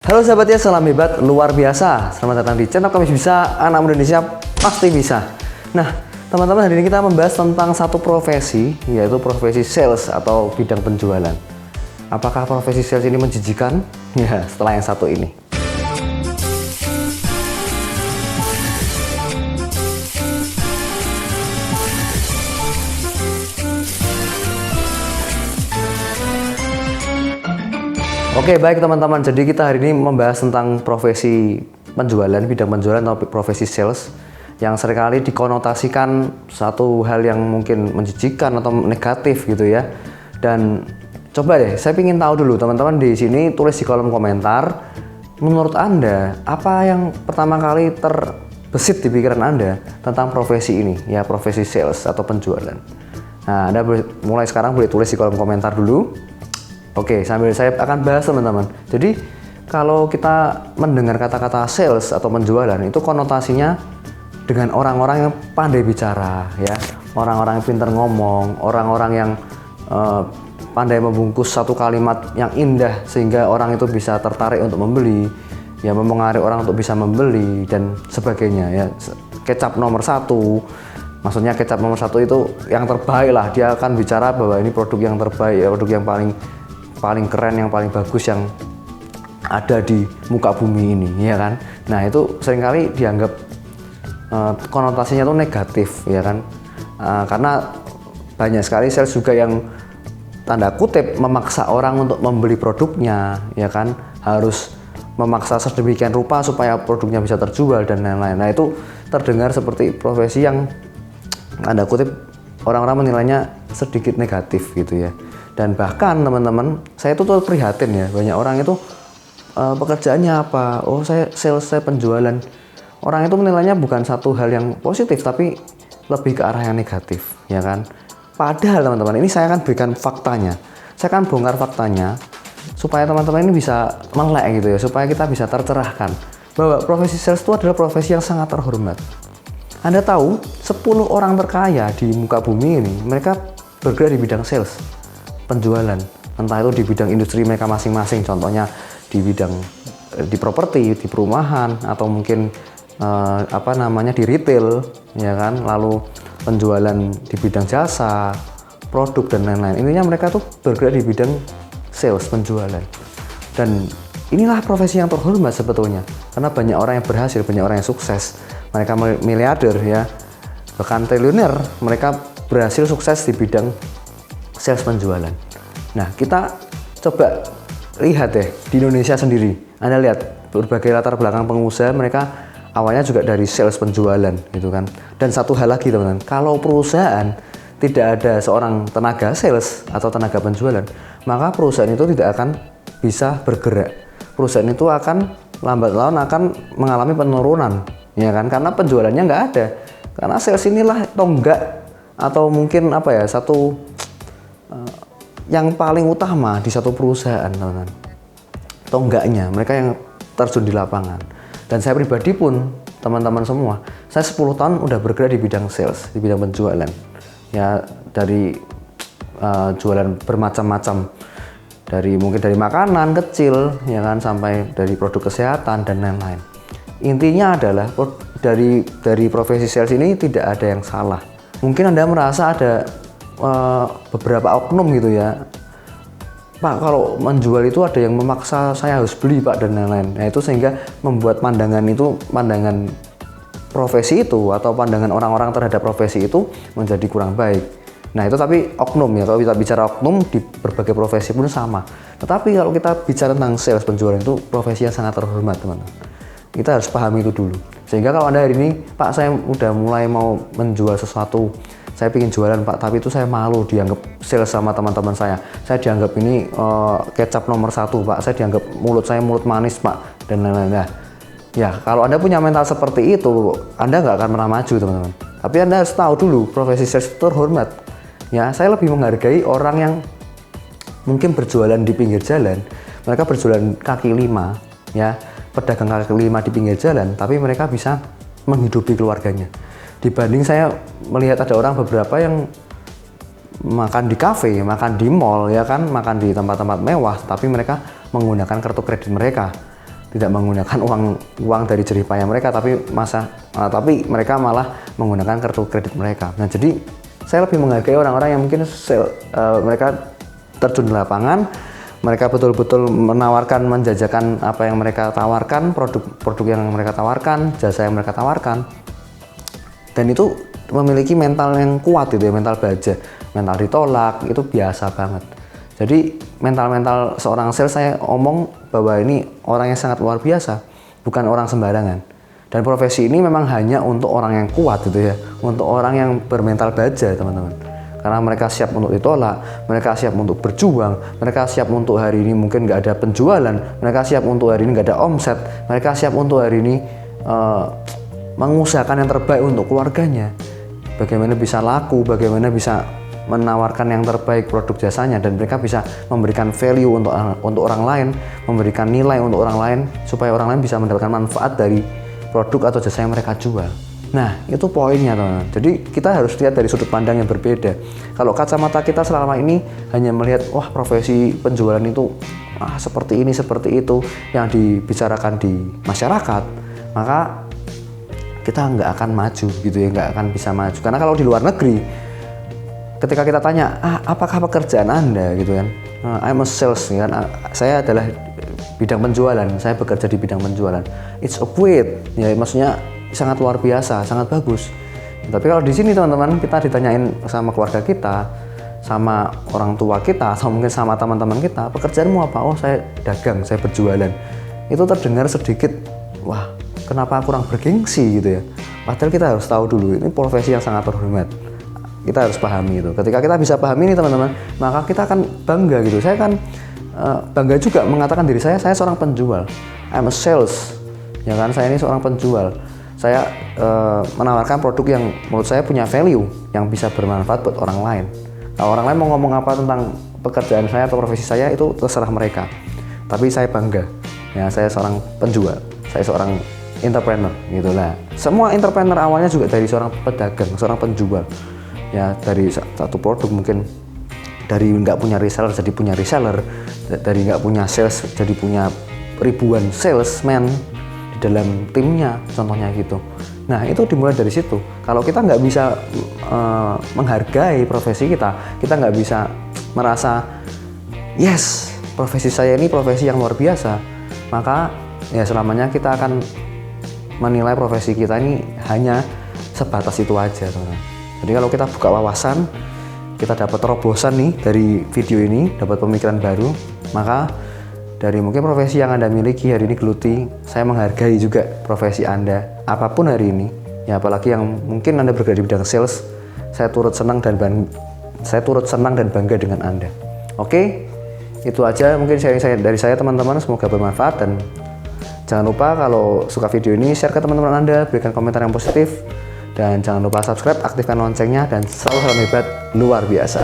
Halo sahabat ya, salam hebat luar biasa. Selamat datang di channel Kami Bisa, anak muda Indonesia pasti bisa. Nah, teman-teman, hari ini kita membahas tentang satu profesi, yaitu profesi sales atau bidang penjualan. Apakah profesi sales ini menjijikan? Ya, setelah yang satu ini. Oke, baik teman-teman. Jadi kita hari ini membahas tentang profesi penjualan, bidang penjualan atau profesi sales yang seringkali dikonotasikan satu hal yang mungkin menjijikan atau negatif gitu ya. Dan coba deh, saya ingin tahu dulu teman-teman di sini, tulis di kolom komentar, menurut Anda apa yang pertama kali terbesit di pikiran Anda tentang profesi ini, ya, profesi sales atau penjualan. Nah, Anda mulai sekarang boleh tulis di kolom komentar dulu. Oke, sambil saya akan bahas teman-teman. Jadi kalau kita mendengar kata-kata sales atau penjualan itu konotasinya dengan orang-orang yang pandai bicara, ya, orang-orang yang pintar ngomong, orang-orang yang pandai membungkus satu kalimat yang indah sehingga orang itu bisa tertarik untuk membeli, ya, memengaruhi orang untuk bisa membeli dan sebagainya, ya. Kecap nomor satu, maksudnya kecap nomor satu itu yang terbaik lah. Dia akan bicara bahwa ini produk yang terbaik, ya, produk yang paling keren, yang paling bagus yang ada di muka bumi ini, ya kan. Nah, itu seringkali dianggap konotasinya itu negatif, ya kan, karena banyak sekali sales juga yang tanda kutip memaksa orang untuk membeli produknya, ya kan, harus memaksa sedemikian rupa supaya produknya bisa terjual dan lain-lain. Nah, itu terdengar seperti profesi yang tanda kutip orang-orang menilainya sedikit negatif gitu ya. Dan bahkan teman-teman, saya itu tuh prihatin ya, banyak orang itu pekerjaannya apa? Oh, saya sales, saya penjualan. Orang itu menilainya bukan satu hal yang positif, tapi lebih ke arah yang negatif, ya kan? Padahal teman-teman, ini saya akan berikan faktanya. Saya akan bongkar faktanya supaya teman-teman ini bisa melek gitu ya, supaya kita bisa tercerahkan bahwa profesi sales itu adalah profesi yang sangat terhormat. Anda tahu, 10 orang terkaya di muka bumi ini, mereka bergerak di bidang sales, penjualan, entah itu di bidang industri mereka masing-masing, contohnya di properti, di perumahan, atau mungkin di retail, ya kan, lalu penjualan di bidang jasa, produk dan lain-lain. Intinya mereka tuh bergerak di bidang sales, penjualan. Dan inilah profesi yang terhormat sebetulnya, karena banyak orang yang berhasil, banyak orang yang sukses, mereka miliarder, ya, bahkan triliuner, mereka berhasil sukses di bidang sales penjualan. Nah, kita coba lihat deh di Indonesia sendiri. Anda lihat berbagai latar belakang pengusaha, mereka awalnya juga dari sales penjualan gitu kan. Dan satu hal lagi teman-teman, kalau perusahaan tidak ada seorang tenaga sales atau tenaga penjualan, maka perusahaan itu tidak akan bisa bergerak. Perusahaan itu akan lambat laun akan mengalami penurunan, ya kan, karena penjualannya nggak ada. Karena sales inilah tonggak atau mungkin satu yang paling utama di satu perusahaan, teman-teman. Tonggaknya, mereka yang terjun di lapangan. Dan saya pribadi pun, teman-teman semua, saya 10 tahun udah bergerak di bidang sales, di bidang penjualan. Ya, dari jualan bermacam-macam. Mungkin dari makanan kecil, ya kan, sampai dari produk kesehatan dan lain-lain. Intinya adalah dari profesi sales ini tidak ada yang salah. Mungkin Anda merasa ada beberapa oknum gitu ya, Pak, kalau menjual itu ada yang memaksa saya harus beli, Pak, dan lain-lain. Nah, itu sehingga membuat pandangan profesi itu atau pandangan orang-orang terhadap profesi itu menjadi kurang baik. Nah, itu tapi oknum ya, kalau kita bicara oknum di berbagai profesi pun sama. Tetapi kalau kita bicara tentang sales penjualan, itu profesi yang sangat terhormat, teman-teman. Kita harus pahami itu dulu. Sehingga kalau Anda hari ini, Pak, saya udah mulai mau menjual sesuatu, saya ingin jualan, Pak, tapi itu saya malu dianggap sales sama teman-teman saya dianggap ini kecap nomor satu, Pak, saya dianggap mulut manis, Pak, dan lain-lain. Nah, ya, kalau Anda punya mental seperti itu, Anda nggak akan pernah maju, teman-teman. Tapi Anda harus tahu dulu, profesi sales itu terhormat. Ya, saya lebih menghargai orang yang mungkin berjualan di pinggir jalan, mereka berjualan kaki lima, ya, pedagang kaki lima di pinggir jalan, tapi mereka bisa menghidupi keluarganya. Dibanding saya melihat ada orang beberapa yang makan di kafe, makan di mall, ya kan, makan di tempat-tempat mewah, tapi mereka menggunakan kartu kredit mereka. tidak menggunakan uang dari jerih payah mereka, tapi mereka malah menggunakan kartu kredit mereka. Nah, jadi saya lebih menghargai orang-orang yang mungkin mereka terjun di lapangan, mereka betul-betul menawarkan, menjajakan apa yang mereka tawarkan, produk yang mereka tawarkan, jasa yang mereka tawarkan, dan itu memiliki mental yang kuat gitu ya, mental baja, mental ditolak itu biasa banget. Jadi mental seorang sales, saya omong bahwa ini orang yang sangat luar biasa, bukan orang sembarangan. Dan profesi ini memang hanya untuk orang yang kuat gitu ya, untuk orang yang bermental baja teman-teman. Karena mereka siap untuk ditolak, mereka siap untuk berjuang, mereka siap untuk hari ini mungkin nggak ada penjualan, mereka siap untuk hari ini nggak ada omset, mereka siap untuk hari ini mengusahakan yang terbaik untuk keluarganya. Bagaimana bisa laku, bagaimana bisa menawarkan yang terbaik produk jasanya, dan mereka bisa memberikan value untuk orang lain, memberikan nilai untuk orang lain supaya orang lain bisa mendapatkan manfaat dari produk atau jasa yang mereka jual. Nah, itu poinnya teman-teman. Jadi kita harus lihat dari sudut pandang yang berbeda. Kalau kacamata kita selama ini hanya melihat wah profesi penjualan itu seperti ini seperti itu yang dibicarakan di masyarakat, maka kita nggak akan maju gitu ya, nggak akan bisa maju. Karena kalau di luar negeri, ketika kita tanya, apakah pekerjaan Anda gitu kan, I'm a sales kan, saya adalah bidang penjualan, saya bekerja di bidang penjualan. It's a great, ya maksudnya sangat luar biasa, sangat bagus. Tapi kalau di sini teman-teman, kita ditanyain sama keluarga kita, sama orang tua kita, atau mungkin sama teman-teman kita, pekerjaanmu apa? Oh, saya dagang, saya berjualan. Itu terdengar sedikit, wah, kenapa kurang bergengsi gitu ya. Padahal kita harus tahu dulu, ini profesi yang sangat terhormat. Kita harus pahami itu. Ketika kita bisa pahami ini teman-teman, maka kita akan bangga gitu. Saya kan bangga juga mengatakan diri saya seorang penjual. I'm a sales, ya kan? Saya ini seorang penjual. Saya menawarkan produk yang menurut saya punya value, yang bisa bermanfaat buat orang lain. Nah, orang lain mau ngomong apa tentang pekerjaan saya atau profesi saya itu terserah mereka. Tapi saya bangga, ya saya seorang penjual, saya seorang entrepreneur gitulah. Semua entrepreneur awalnya juga dari seorang pedagang, seorang penjual. Ya, dari satu produk mungkin dari nggak punya reseller jadi punya reseller, dari nggak punya sales jadi punya ribuan salesman di dalam timnya, contohnya gitu. Nah, itu dimulai dari situ. Kalau kita nggak bisa menghargai profesi kita nggak bisa merasa yes, profesi saya ini profesi yang luar biasa, maka ya selamanya kita akan menilai profesi kita ini hanya sebatas itu aja, teman-teman. Jadi kalau kita buka wawasan, kita dapat terobosan nih dari video ini, dapat pemikiran baru, maka dari mungkin profesi yang Anda miliki hari ini geluti, saya menghargai juga profesi Anda apapun hari ini. Ya, apalagi yang mungkin Anda bergerak di bidang sales, saya turut senang dan bangga dengan Anda. Oke, itu aja mungkin sharing dari saya teman-teman, semoga bermanfaat, dan jangan lupa kalau suka video ini share ke teman-teman Anda, berikan komentar yang positif. Dan jangan lupa subscribe, aktifkan loncengnya, dan selalu salam hebat luar biasa.